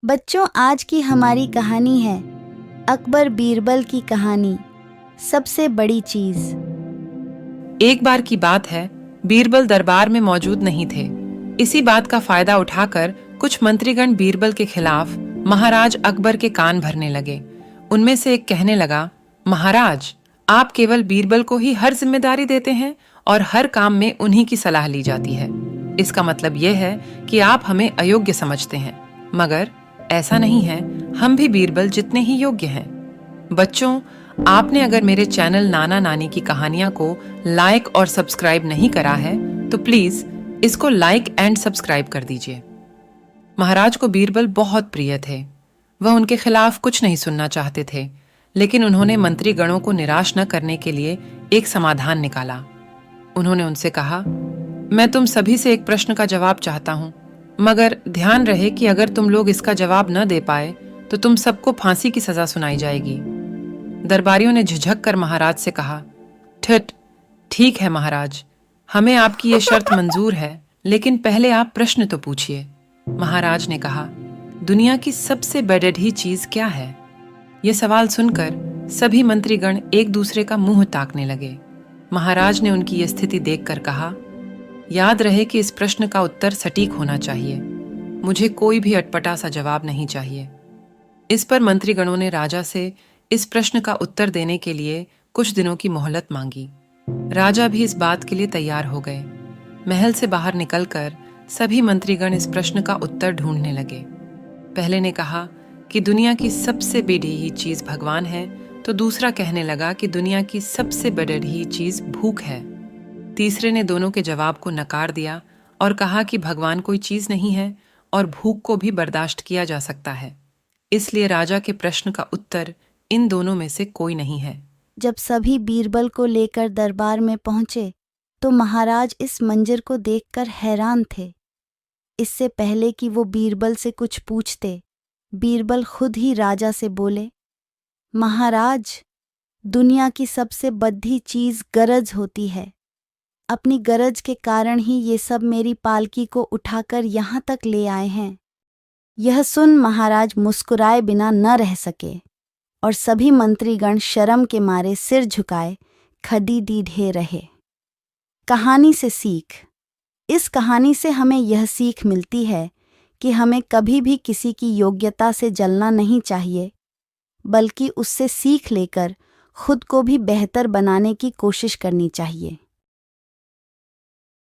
बच्चों, आज की हमारी कहानी है अकबर बीरबल की कहानी, सबसे बड़ी चीज। एक बार की बात है, बीरबल दरबार में मौजूद नहीं थे। इसी बात का फायदा उठाकर कुछ मंत्रीगण बीरबल के खिलाफ महाराज अकबर के कान भरने लगे। उनमें से एक कहने लगा, महाराज, आप केवल बीरबल को ही हर जिम्मेदारी देते हैं और हर काम में उन्हीं की सलाह ली जाती है। इसका मतलब यह है कि आप हमें अयोग्य समझते हैं, मगर ऐसा नहीं है। हम भी बीरबल जितने ही योग्य हैं। बच्चों, आपने अगर मेरे चैनल नाना नानी की कहानियां को लाइक और सब्सक्राइब नहीं करा है तो प्लीज इसको लाइक एंड सब्सक्राइब कर दीजिए। महाराज को बीरबल बहुत प्रिय थे। वह उनके खिलाफ कुछ नहीं सुनना चाहते थे, लेकिन उन्होंने मंत्री गणों को निराश न करने के लिए एक समाधान निकाला। उन्होंने उनसे कहा, मैं तुम सभी से एक प्रश्न का जवाब चाहता हूं, मगर ध्यान रहे कि अगर तुम लोग इसका जवाब न दे पाए तो तुम सबको फांसी की सजा सुनाई जाएगी। दरबारियों ने झिझक कर महाराज से कहा, ठीक है महाराज, हमें आपकी ये शर्त मंजूर है, लेकिन पहले आप प्रश्न तो पूछिए। महाराज ने कहा, दुनिया की सबसे बेडढ़ी चीज क्या है? यह सवाल सुनकर सभी मंत्रीगण एक दूसरे का मुंह ताकने लगे। महाराज ने उनकी यह स्थिति देखकर कहा, याद रहे कि इस प्रश्न का उत्तर सटीक होना चाहिए। मुझे कोई भी अटपटा सा जवाब नहीं चाहिए। इस पर मंत्रीगणों ने राजा से इस प्रश्न का उत्तर देने के लिए कुछ दिनों की मोहलत मांगी। राजा भी इस बात के लिए तैयार हो गए। महल से बाहर निकलकर सभी मंत्रीगण इस प्रश्न का उत्तर ढूंढने लगे। पहले ने कहा कि दुनिया की सबसे बेढी चीज भगवान है, तो दूसरा कहने लगा कि दुनिया की सबसे बेढी चीज भूख है। तीसरे ने दोनों के जवाब को नकार दिया और कहा कि भगवान कोई चीज नहीं है और भूख को भी बर्दाश्त किया जा सकता है। इसलिए राजा के प्रश्न का उत्तर इन दोनों में से कोई नहीं है। जब सभी बीरबल को लेकर दरबार में पहुंचे तो महाराज इस मंजर को देखकर हैरान थे। इससे पहले कि वो बीरबल से कुछ पूछते, बीरबल खुद ही राजा से बोले, महाराज, दुनिया की सबसे बड़ी चीज गरज होती है। अपनी गरज के कारण ही ये सब मेरी पालकी को उठाकर यहाँ तक ले आए हैं। यह सुन महाराज मुस्कुराए बिना न रह सके और सभी मंत्रीगण शर्म के मारे सिर झुकाए खड़ी डीढे रहे। कहानी से सीख। इस कहानी से हमें यह सीख मिलती है कि हमें कभी भी किसी की योग्यता से जलना नहीं चाहिए, बल्कि उससे सीख लेकर खुद को भी बेहतर बनाने की कोशिश करनी चाहिए।